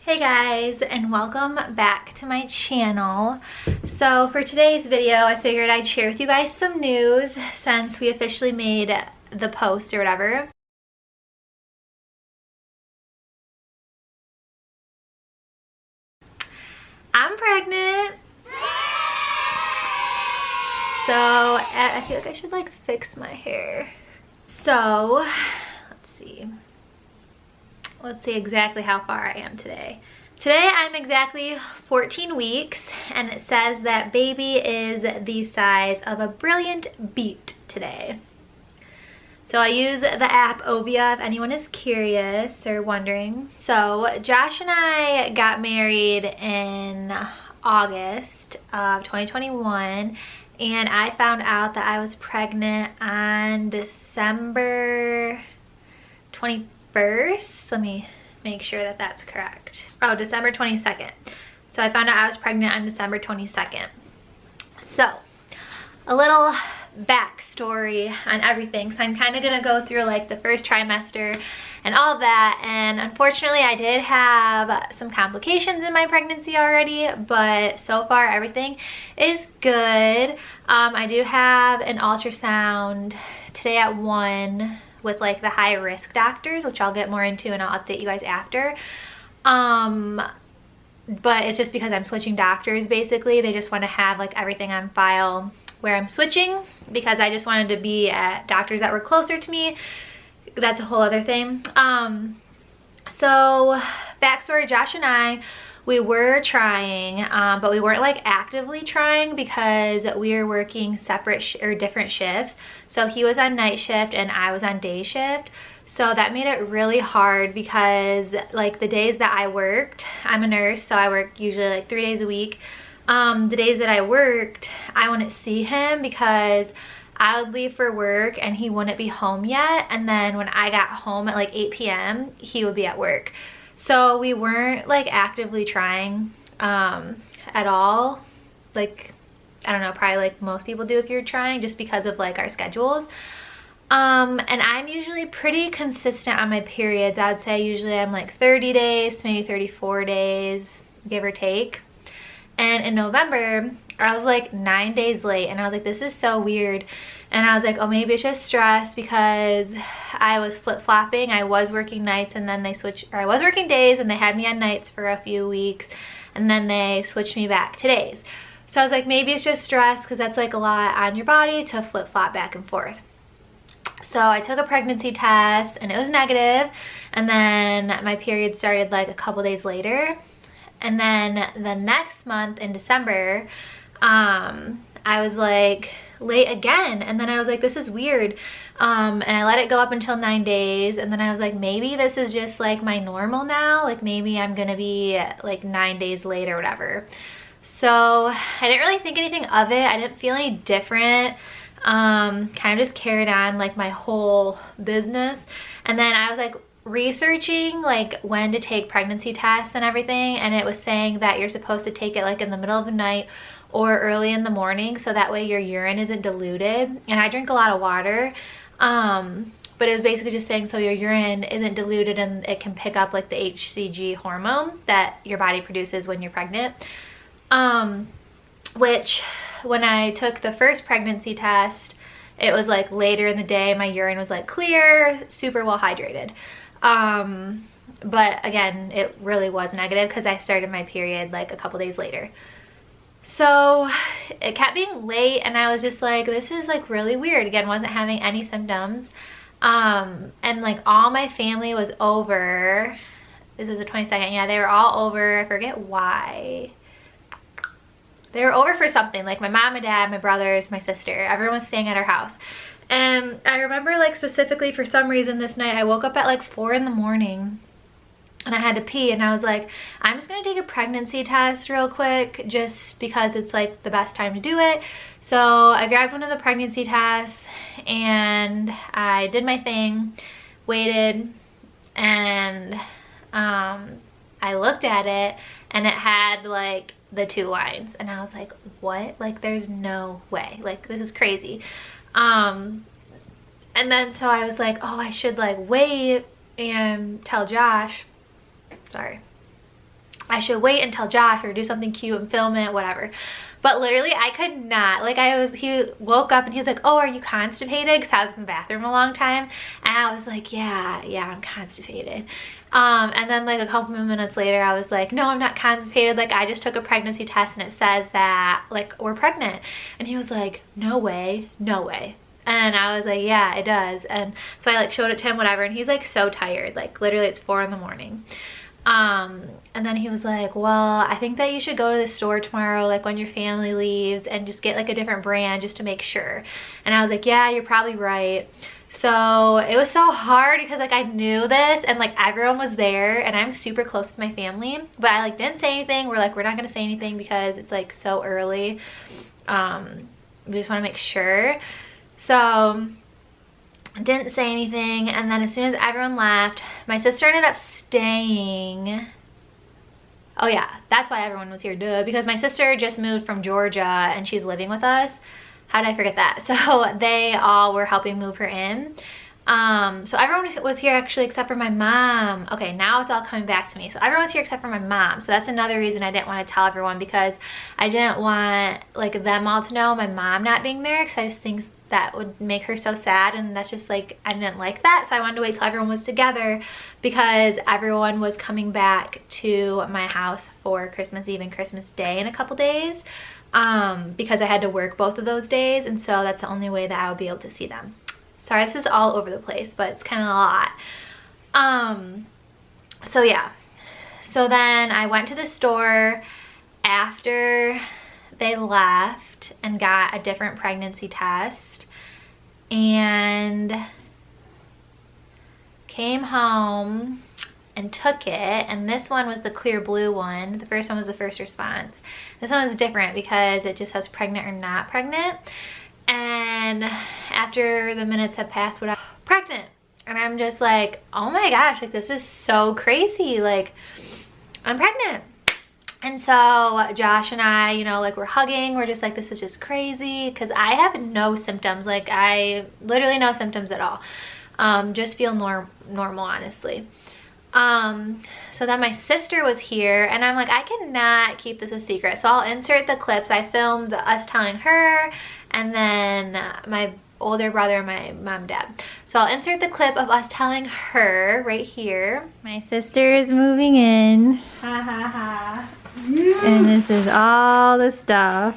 Hey guys, and welcome back to my channel. So for today's video, I figured I'd share with you guys some news since we officially made the post or whatever. I'm pregnant. So I feel like I should like fix my hair. So let's see exactly how far I am today. Today I'm exactly 14 weeks and it says that baby is the size of a brilliant beet today. So I use the app Ovia if anyone is curious or wondering. So Josh and I got married in August of 2021 and I found out that I was pregnant on December 21st. Let me make sure that that's correct. Oh, December 22nd. So I found out I was pregnant on December 22nd. So a little backstory on everything. So I'm kind of gonna go through like the first trimester and all of that. And unfortunately I did have some complications in my pregnancy already, but so far everything is good. I do have an ultrasound today at 1 with like the high risk doctors, which I'll get more into and I'll update you guys after. But it's just because I'm switching doctors basically. They just want to have like everything on file where I'm switching because I just wanted to be at doctors that were closer to me. That's a whole other thing. So backstory, Josh and I, we were trying, but we weren't like actively trying because we were working separate or different shifts. So he was on night shift and I was on day shift. So that made it really hard because like the days that I worked, I'm a nurse, so I work usually like 3 days a week. The days that I worked, I wouldn't see him because I would leave for work and he wouldn't be home yet. And then when I got home at like 8 p.m., he would be at work. So we weren't like actively trying at all. Like, I don't know, probably like most people do if you're trying, just because of like our schedules. And I'm usually pretty consistent on my periods. I'd say usually I'm like 30 days to maybe 34 days, give or take. And in November, I was like 9 days late and I was like, this is so weird. And I was like, oh, maybe it's just stress because I was flip-flopping. I was working nights and then they switched, or I was working days and they had me on nights for a few weeks and then they switched me back to days. So I was like, maybe it's just stress because that's like a lot on your body to flip-flop back and forth. So I took a pregnancy test and it was negative, and then my period started like a couple days later. And then the next month in December, I was like late again. And then I was like, this is weird. And I let it go up until 9 days. And then I was like, maybe this is just like my normal now. Like maybe I'm gonna be like 9 days late or whatever. So I didn't really think anything of it. I didn't feel any different. Kind of just carried on like my whole business. And then I was like researching like when to take pregnancy tests and everything, and it was saying that you're supposed to take it like in the middle of the night or early in the morning so that way your urine isn't diluted. And I drink a lot of water, but it was basically just saying so your urine isn't diluted and it can pick up like the HCG hormone that your body produces when you're pregnant. Which when I took the first pregnancy test, it was like later in the day, my urine was like clear, super well hydrated. But again, it really was negative because I started my period like a couple days later. So it kept being late and I was just like, this is like really weird. Again, wasn't having any symptoms. And like all my family was over. This is the 22nd. Yeah, they were all over. I forget why. They were over for something, like my mom, my dad, my brothers, my sister. Everyone was staying at our house. And I remember like specifically for some reason this night, I woke up at like 4 in the morning and I had to pee, and I was like, I'm just gonna take a pregnancy test real quick just because it's like the best time to do it. So I grabbed one of the pregnancy tests and I did my thing, waited, and I looked at it and it had like the 2 lines and I was like, what? Like there's no way, like this is crazy. And then so I was like, oh, I should like wait and tell Josh, sorry, I should wait until Josh or do something cute and film it, whatever. But literally I could not, like he woke up and he was like, oh, are you constipated? Because I was in the bathroom a long time. And I was like, yeah, I'm constipated. And then like a couple of minutes later, I was like, no, I'm not constipated. Like I just took a pregnancy test and it says that like we're pregnant. And he was like, no way, no way. And I was like, yeah, it does. And so I like showed it to him, whatever. And he's like so tired, like literally it's 4 in the morning. And then he was like, well, I think that you should go to the store tomorrow, like when your family leaves, and just get like a different brand just to make sure. And I was like, yeah, you're probably right. So it was so hard because like I knew this and like everyone was there and I'm super close with my family, but I like didn't say anything. We're like, we're not gonna say anything because it's like so early. We just want to make sure. So didn't say anything, and then as soon as everyone left, my sister ended up staying. Oh yeah, that's why everyone was here, duh, because my sister just moved from Georgia and she's living with us. How did I forget that? So they all were helping move her in. So everyone was here actually except for my mom. Okay, now it's all coming back to me. So everyone was here except for my mom. So that's another reason I didn't want to tell everyone, because I didn't want like them all to know my mom not being there, because I just think that would make her so sad, and that's just like, I didn't like that. So I wanted to wait till everyone was together because everyone was coming back to my house for Christmas Eve and Christmas Day in a couple days, because I had to work both of those days, and so that's the only way that I would be able to see them. Sorry, this is all over the place, but it's kind of a lot. So yeah, so then I went to the store after they left and got a different pregnancy test, and came home and took it, and this one was the clear blue one. The first one was the first response. This one was different because it just says pregnant or not pregnant. And after the minutes have passed, whatever, pregnant. And I'm just like, oh my gosh, like this is so crazy, like I'm pregnant. And so Josh and I, you know, like we're hugging, we're just like, this is just crazy, because I have no symptoms, like I literally no symptoms at all. Just feel normal, honestly. So then my sister was here, and I'm like, I cannot keep this a secret, so I'll insert the clips. I filmed us telling her, and then my older brother and my mom and dad. So I'll insert the clip of us telling her right here. My sister is moving in. Ha ha ha. And this is all the stuff.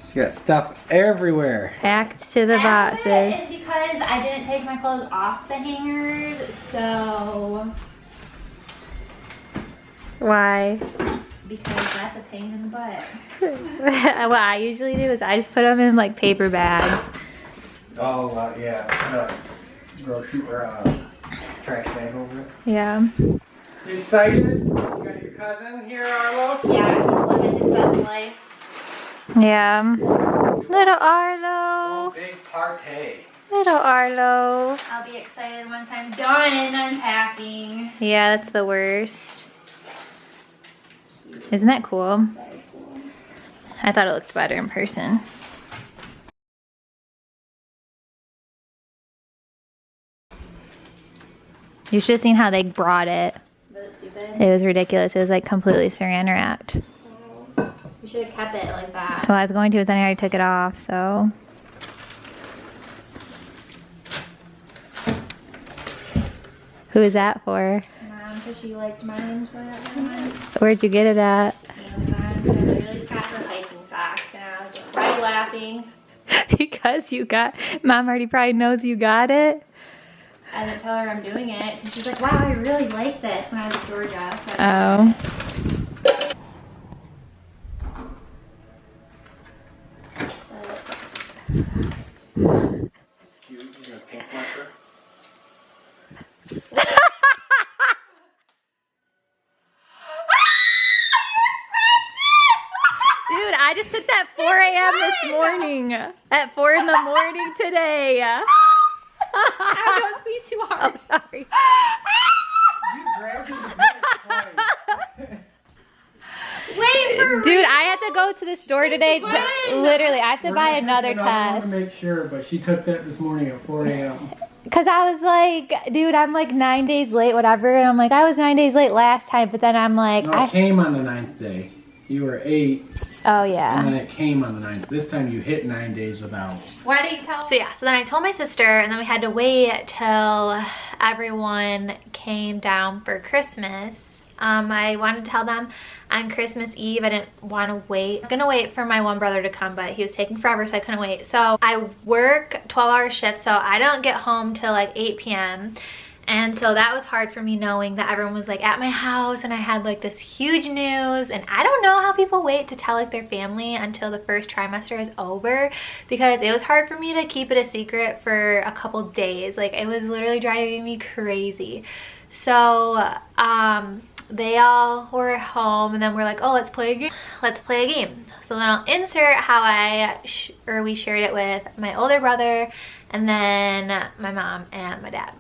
She got stuff everywhere. Packed to the boxes. It's because I didn't take my clothes off the hangers, so... Why? Because that's a pain in the butt. What I usually do is I just put them in like paper bags. Oh, yeah. Put a grocery or trash bag over it. Yeah. You excited? You got your cousin here, Arlo? Yeah, he's living his best life. Yeah. Little Arlo. Oh, big party. Little Arlo. I'll be excited once I'm done unpacking. Yeah, that's the worst. Isn't that cool? Very cool. I thought it looked better in person. You should have seen how they brought it. Was it stupid? It was ridiculous. It was like completely saran wrapped. We should have kept it like that. Well, I was going to, but then I already took it off, so. Who is that for? Mom, because she liked mine, so I got mine. Where'd you get it at? Amazon. I literally just got her hiking socks, and I was already laughing. Because you got, Mom already probably knows you got it. I didn't tell her I'm doing it, and she's like, wow, I really like this when I was in Georgia. So Oh. It's cute. You got a pink marker. Dude, I just took that 4 a.m. this morning. At 4 in the morning today. I don't squeeze too hard. Oh, sorry. You grabbed it. Wait for Dude, I have to go to the store today. Literally, I have to buy another I want test. to make sure, but she took that this morning at 4 a.m. Cause I was like, dude, I'm like 9 days late, whatever. And I'm like, I was 9 days late last time, but then I'm like, No, it came on the 9th day. You were 8. Oh And yeah. then it came on the 9th. This time you hit 9 days without. Why didn't you tell? So yeah, so then I told my sister, and then we had to wait till everyone came down for Christmas. I wanted to tell them on Christmas Eve. I didn't want to wait. I was gonna wait for my one brother to come, but he was taking forever, so I couldn't wait. So I work 12-hour shifts, so I don't get home till like 8 p.m. And so that was hard for me, knowing that everyone was like at my house and I had like this huge news. And I don't know how people wait to tell like their family until the first trimester is over, because it was hard for me to keep it a secret for a couple days. Like, it was literally driving me crazy. So they all were home, and then we're like, oh, let's play a game. Let's play a game. So then I'll insert how we shared it with my older brother, and then my mom and my dad.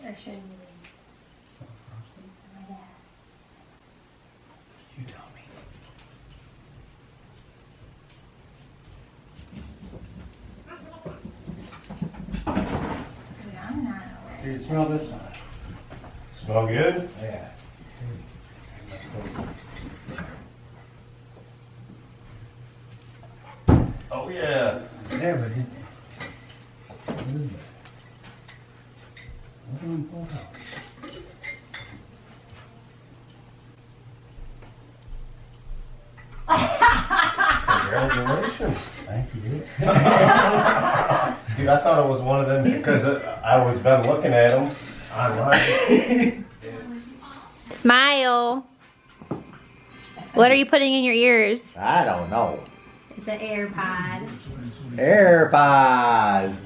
Or should we? You tell me. I'm not. Dude, smell this one. Smell good? Yeah. Oh yeah. Yeah, but what is that? What do I pull out? Congratulations. Thank you. Dude, I thought it was one of them because I was been looking at them online. Smile. What are you putting in your ears? I don't know. It's an AirPod. AirPods.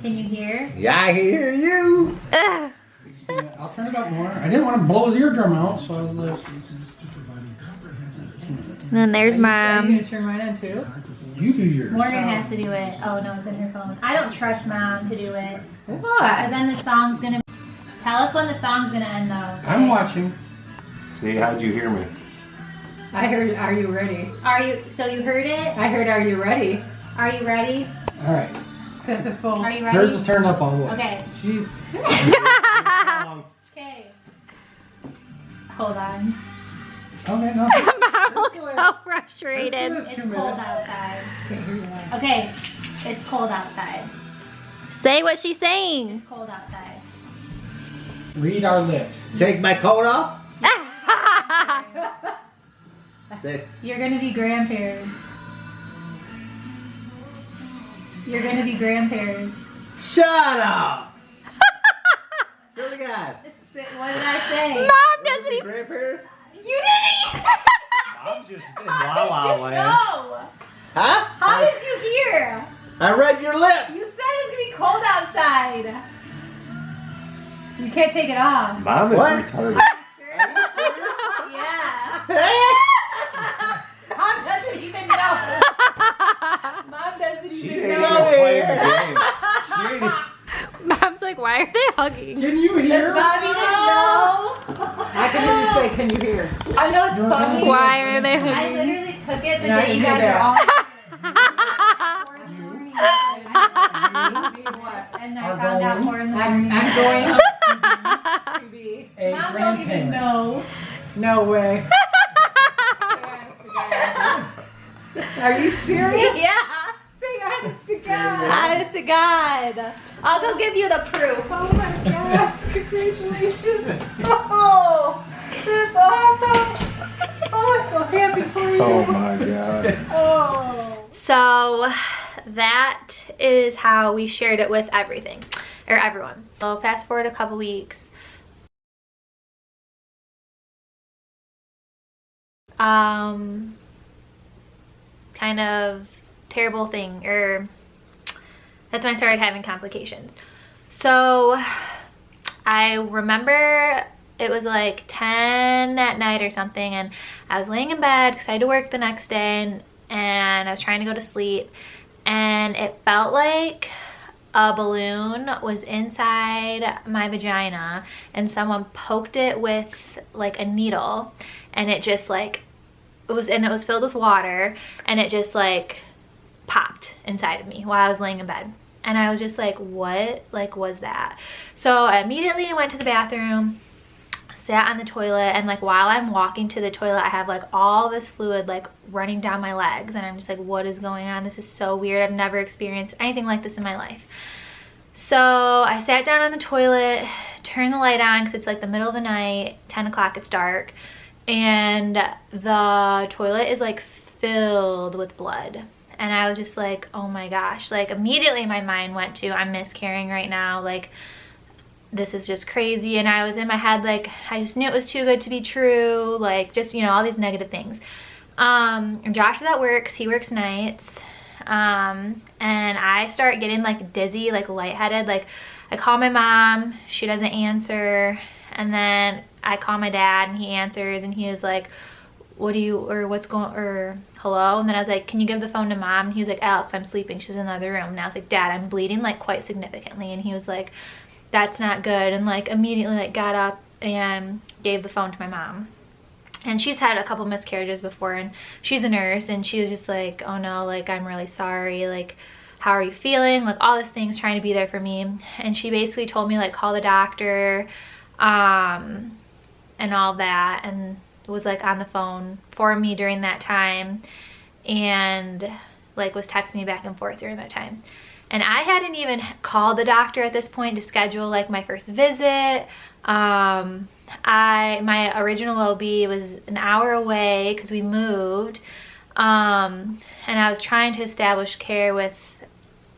Can you hear? Yeah, I hear you. Ugh. I'll turn it up more. I didn't want to blow his eardrum out, so I was like, And then there's mom. turn mine on too? you do yours. Morgan has to do it. Oh no, it's in her phone. I don't trust mom to do it. What? Because then the song's gonna. Tell us when the song's gonna end though. Okay? I'm watching. See, how'd you hear me? I heard, are you ready? Are you? So you heard it? I heard, are you ready? Are you ready? All right. Set the full. Are you ready? Hers is turned up all the way. Okay. Jeez. Okay. Hold on. Okay, no. Mom looks so frustrated. Let's do It's 2 cold minutes. outside. Can't hear you now. Okay. It's cold outside. Say what she's saying. It's cold outside. Read our lips. Take my coat off. Say, You're gonna be grandparents. You're gonna be grandparents. shut up. Silly guy. What did I say? Mom doesn't even. Grandparents? You didn't. I'm just in La La Land. No. Huh? How did you hear? I read your lips. You said it was gonna be cold outside. You can't take it off. Mom is What? retarded. Yeah. Mom doesn't even know. Mom doesn't She even ain't know. even playing the game. She ain't Mom's like, why are they hugging? Can you hear? Mom even know. I can hear you say, can you hear? I know it's funny. Why are they I hugging? literally took it the Yeah, I day you can guys hear were all. And I Are found out going? more in the morning. I'm going up to be. A Mom don't even grandparent. know. No way. Are you serious? Yeah. Say honest to God. Honest to God. I'll go give you the proof. Oh my God. Congratulations. Oh, that's awesome. Oh, I'm so happy for you. Oh my god. Oh. So that is how we shared it with everything, or everyone. So fast forward a couple weeks. Kind of terrible thing, or that's when I started having complications. So I remember it was like 10 at night or something, and I was laying in bed because I had to work the next day, and I was trying to go to sleep, and it felt like a balloon was inside my vagina and someone poked it with like a needle, and it just like, it was filled with water, and it just like popped inside of me while I was laying in bed. And I was just like, what like was that? So I immediately went to the bathroom, sat on the toilet, and like while I'm walking to the toilet, I have like all this fluid like running down my legs, and I'm just like, what is going on? This is so weird. I've never experienced anything like this in my life. So I sat down on the toilet, turned the light on because it's like the middle of the night, 10 o'clock, it's dark, and the toilet is like filled with blood. And I was just like, oh my gosh, like immediately my mind went to, I'm miscarrying right now, like this is just crazy. And I was in my head like, I just knew it was too good to be true, like just, you know, all these negative things. Josh is at work, he works nights, and I start getting like dizzy, like lightheaded. Like I call my mom, she doesn't answer, and then I call my dad and he answers, and he is like, what's going, or hello? And then I was like, can you give the phone to mom? And he was like, Alex, I'm sleeping, she's in the other room. And I was like, Dad, I'm bleeding like quite significantly. And he was like, that's not good. And like immediately like got up and gave the phone to my mom. And she's had a couple miscarriages before, and she's a nurse, and she was just like, oh no, like I'm really sorry, like how are you feeling, like all these things, trying to be there for me. And she basically told me like call the doctor, and all that, and was like on the phone for me during that time, and like was texting me back and forth during that time. And I hadn't even called the doctor at this point to schedule like my first visit. My original OB was an hour away because we moved, and I was trying to establish care with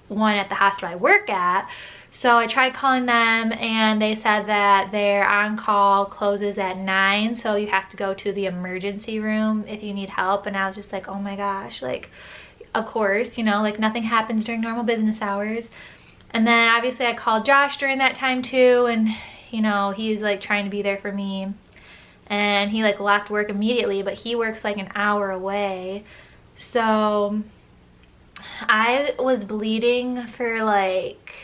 one at the hospital I work at. So I tried calling them, and they said that their on-call closes at 9, so you have to go to the emergency room if you need help. And I was just like, oh my gosh, like, of course, you know, like nothing happens during normal business hours. And then obviously I called Josh during that time too, and you know, he's like trying to be there for me. And he like left work immediately, but he works like an hour away. So I was bleeding for like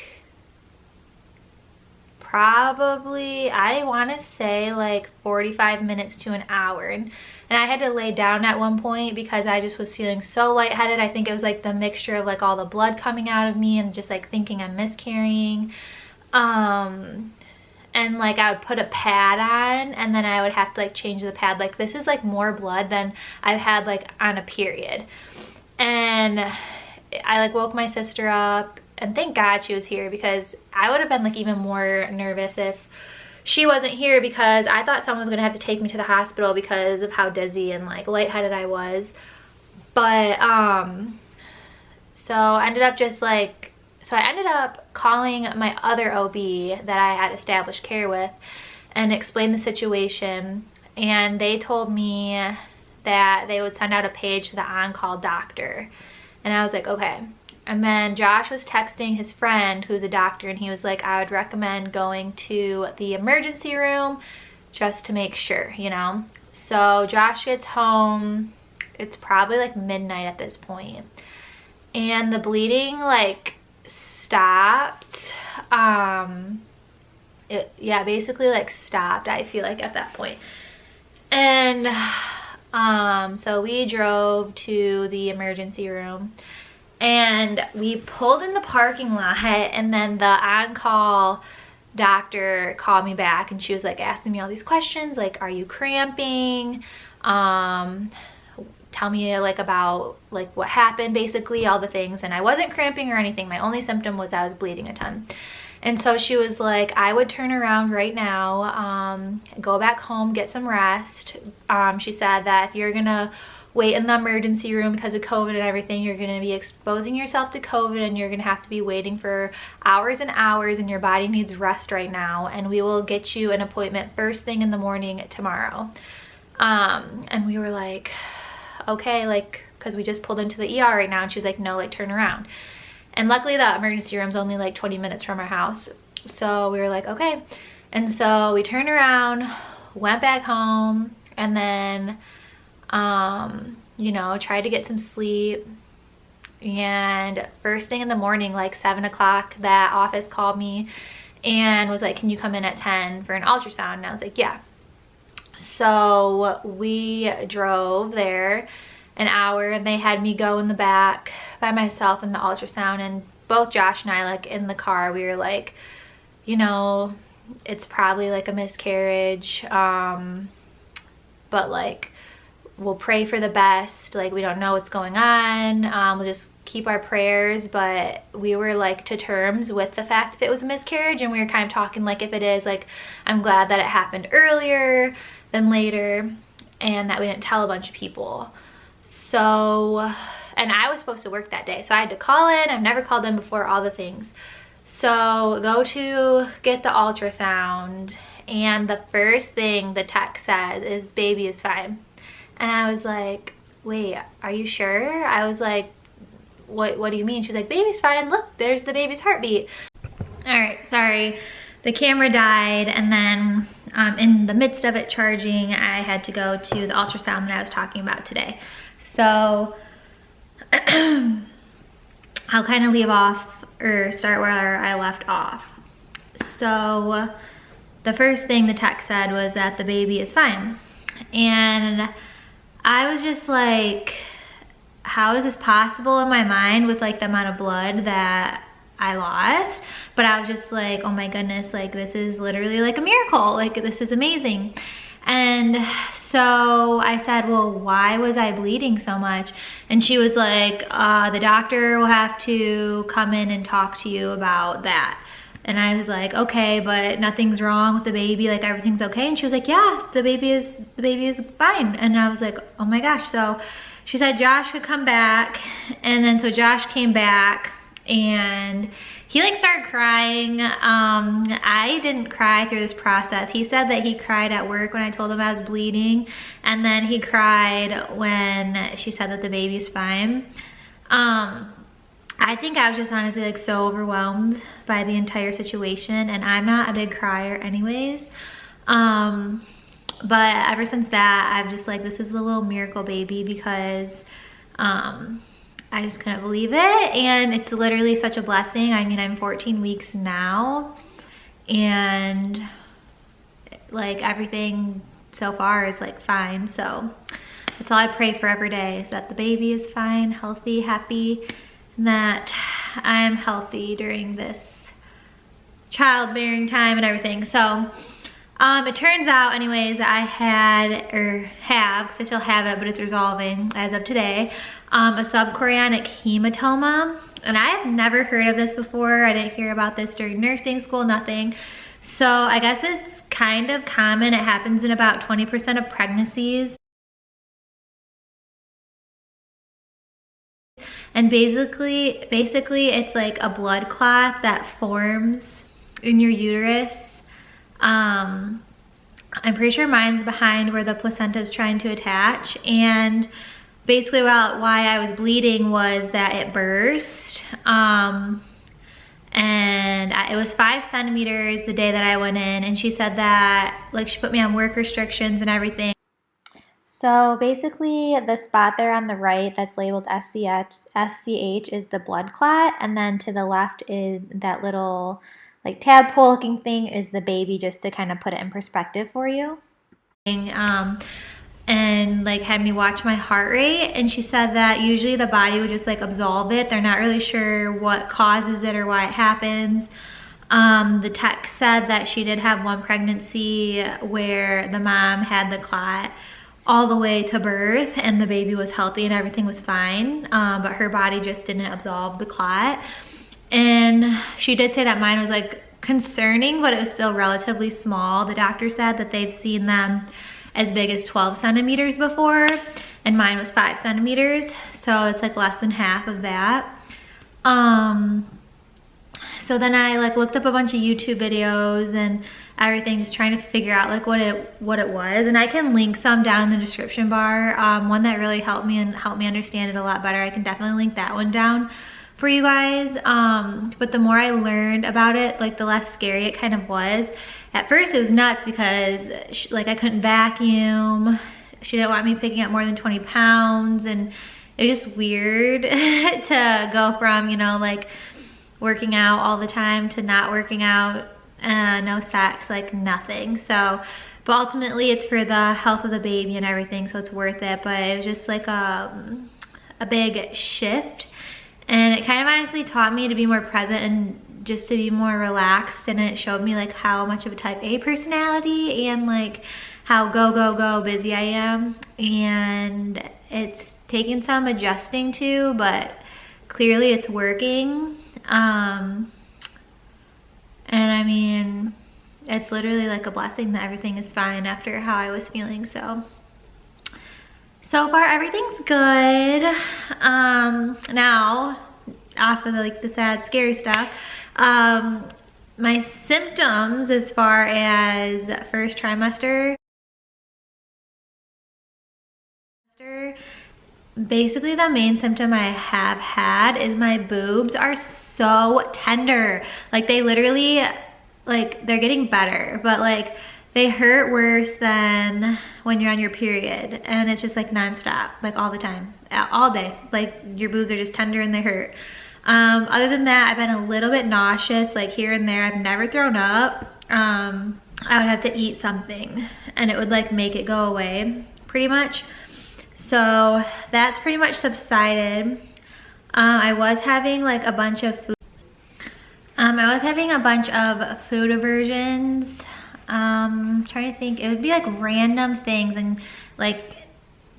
probably, I want to say like 45 minutes to an hour. And I had to lay down at one point because I just was feeling so lightheaded. I think it was like the mixture of like all the blood coming out of me and just like thinking I'm miscarrying. And like I would put a pad on, and then I would have to like change the pad. Like this is like more blood than I've had like on a period. And I like woke my sister up, and thank God she was here, because I would have been like even more nervous if she wasn't here, because I thought someone was gonna have to take me to the hospital because of how dizzy and like lightheaded I was. But so I ended up just like, so I ended up calling my other OB that I had established care with and explained the situation, and they told me that they would send out a page to the on-call doctor. And I was like, okay. And then Josh was texting his friend who's a doctor, and he was like, I would recommend going to the emergency room just to make sure, you know? So Josh gets home, it's probably like midnight at this point, and the bleeding like stopped. Yeah, basically like stopped, I feel like, at that point. And so we drove to the emergency room, and we pulled in the parking lot, and then the on-call doctor called me back, and she was like asking me all these questions like, are you cramping? Tell me like about like what happened, basically all the things. And I wasn't cramping or anything. My only symptom was I was bleeding a ton. And so she was like, I would turn around right now, go back home, get some rest. She said that if you're gonna wait in the emergency room because of COVID and everything, you're gonna be exposing yourself to COVID, and you're gonna have to be waiting for hours and hours, and your body needs rest right now, and we will get you an appointment first thing in the morning tomorrow. And we were like, okay, like, because we just pulled into the ER right now. And she was like, no, like turn around. And luckily the emergency room's only like 20 minutes from our house, so we were like, okay. And so we turned around, went back home, and then you know, tried to get some sleep. And first thing in the morning, like 7 o'clock, that office called me and was like, can you come in at 10 for an ultrasound? And I was like, yeah. So we drove there an hour, and they had me go in the back by myself in the ultrasound. And both Josh and I, like in the car, we were like, you know, it's probably like a miscarriage, but like we'll pray for the best. Like, we don't know what's going on. We'll just keep our prayers. But we were like to terms with the fact that it was a miscarriage, and we were kind of talking like, if it is, like, I'm glad that it happened earlier than later, and that we didn't tell a bunch of people. So, and I was supposed to work that day, so I had to call in. I've never called in before, all the things. So go to get the ultrasound, and the first thing the tech says is, baby is fine. And I was like, wait, are you sure? I was like, what do you mean? She's like, baby's fine. Look, there's the baby's heartbeat. All right, sorry. The camera died, and then in the midst of it charging, I had to go to the ultrasound that I was talking about today. So I'll kind of leave off or start where I left off. So the first thing the tech said was that the baby is fine. And I was just like, how is this possible in my mind with like the amount of blood that I lost? But I was just like, oh my goodness, like this is literally like a miracle. Like, this is amazing. And so I said, well, why was I bleeding so much? And she was like, the doctor will have to come in and talk to you about that. And I was like, okay, but nothing's wrong with the baby, like everything's okay? And she was like, yeah, the baby is fine. And I was like, oh my gosh. So she said Josh could come back. And then so Josh came back, and he like started crying. I didn't cry through this process. He said that he cried at work when I told him I was bleeding, and then he cried when she said that the baby's fine. I think I was just honestly like so overwhelmed by the entire situation, and I'm not a big crier anyways. But ever since that, I've just like, this is the little miracle baby, because I just couldn't believe it, and it's literally such a blessing. I mean, I'm 14 weeks now, and like everything so far is like fine. So that's all I pray for every day, is that the baby is fine, healthy, happy, and that I'm healthy during this childbearing time and everything. So it turns out anyways that I had, or have, because I still have it, but it's resolving as of today, a subchorionic hematoma. And I have never heard of this before. I didn't hear about this during nursing school, nothing. So I guess it's kind of common. It happens in about 20% of pregnancies. And basically it's like a blood clot that forms in your uterus. I'm pretty sure mine's behind where the placenta is trying to attach. And basically why I was bleeding was that it burst. And it was 5 centimeters the day that I went in, and she said that, like, she put me on work restrictions and everything. So basically the spot there on the right that's labeled SCH is the blood clot, and then to the left is that little like tadpole looking thing is the baby, just to kind of put it in perspective for you. And like had me watch my heart rate, and she said that usually the body would just like absolve it. They're not really sure what causes it or why it happens. The tech said that she did have one pregnancy where the mom had the clot all the way to birth, and the baby was healthy and everything was fine, but her body just didn't absolve the clot. And she did say that mine was like concerning, but it was still relatively small. The doctor said that they've seen them as big as 12 centimeters before, and mine was 5 centimeters, so it's like less than half of that. So then I like looked up a bunch of YouTube videos and everything, just trying to figure out like what it was, and I can link some down in the description bar. One that really helped me and helped me understand it a lot better, I can definitely link that one down for you guys. But the more I learned about it, like the less scary it kind of was. At first it was nuts because like I couldn't vacuum. She didn't want me picking up more than 20 pounds, and it was just weird to go from, you know, like working out all the time to not working out, no sex, like nothing. So, but ultimately it's for the health of the baby and everything, so it's worth it. But it was just like a big shift, and it kind of honestly taught me to be more present and just to be more relaxed, and it showed me like how much of a type A personality and like how go busy I am. And it's taken some adjusting to, but clearly it's working. And I mean, it's literally like a blessing that everything is fine after how I was feeling. So far everything's good. Now off of like the sad scary stuff, my symptoms as far as first trimester, basically the main symptom I have had is my boobs are so tender. Like they literally, like they're getting better, but like they hurt worse than when you're on your period, and it's just like nonstop, like all the time, all day. Like your boobs are just tender and they hurt. Other than that, I've been a little bit nauseous, like here and there. I've never thrown up. I would have to eat something and it would like make it go away pretty much. So that's pretty much subsided. I was having like a bunch of food. I was having a bunch of food aversions. Trying to think, it would be like random things and like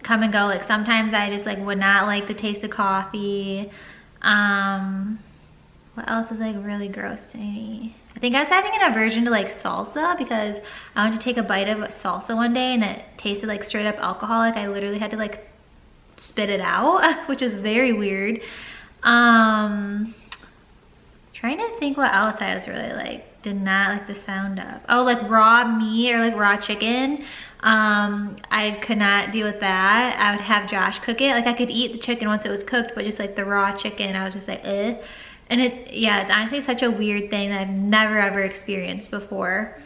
come and go. Like sometimes I just like would not like the taste of coffee. What else is like really gross to me? I think I was having an aversion to like salsa because I went to take a bite of salsa one day and it tasted like straight up alcoholic. I literally had to like spit it out, which is very weird. Trying to think what else I was really like, did not like the sound of. Oh, like raw meat or like raw chicken. I could not deal with that. I would have Josh cook it. Like I could eat the chicken once it was cooked, but just like the raw chicken, I was just like, eh. And it's honestly such a weird thing that I've never ever experienced before.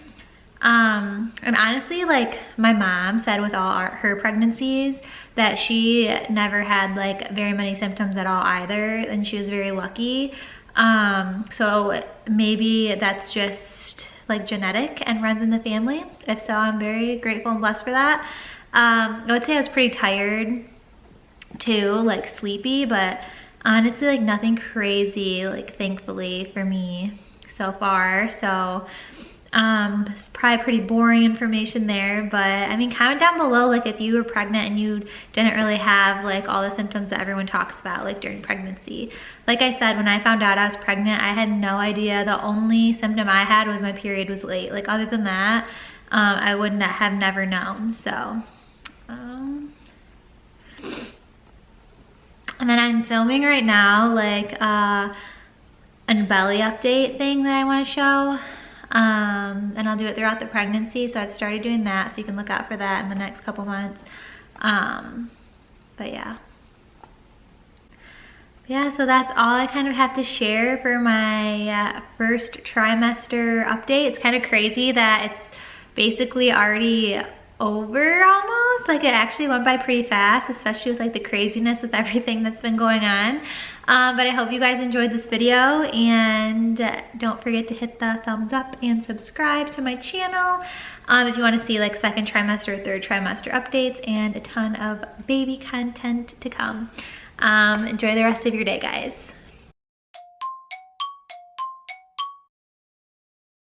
And honestly, like my mom said with all her pregnancies that she never had like very many symptoms at all either, and she was very lucky. So maybe that's just like genetic and runs in the family. If so, I'm very grateful and blessed for that. I would say I was pretty tired too, like sleepy, but honestly like nothing crazy, like thankfully for me so far. So it's probably pretty boring information there, but I mean, comment down below like if you were pregnant and you didn't really have like all the symptoms that everyone talks about like during pregnancy. Like I said, when I found out I was pregnant, I had no idea. The only symptom I had was my period was late. Like other than that, I would not have never known. So and then I'm filming right now like a belly update thing that I want to show. And I'll do it throughout the pregnancy, so I've started doing that, so you can look out for that in the next couple months. But yeah, so that's all I kind of have to share for my first trimester update. It's kind of crazy that it's basically already over almost. Like it actually went by pretty fast, especially with like the craziness with everything that's been going on. But I hope you guys enjoyed this video, and don't forget to hit the thumbs up and subscribe to my channel if you want to see like second trimester or third trimester updates and a ton of baby content to come. Enjoy the rest of your day, guys.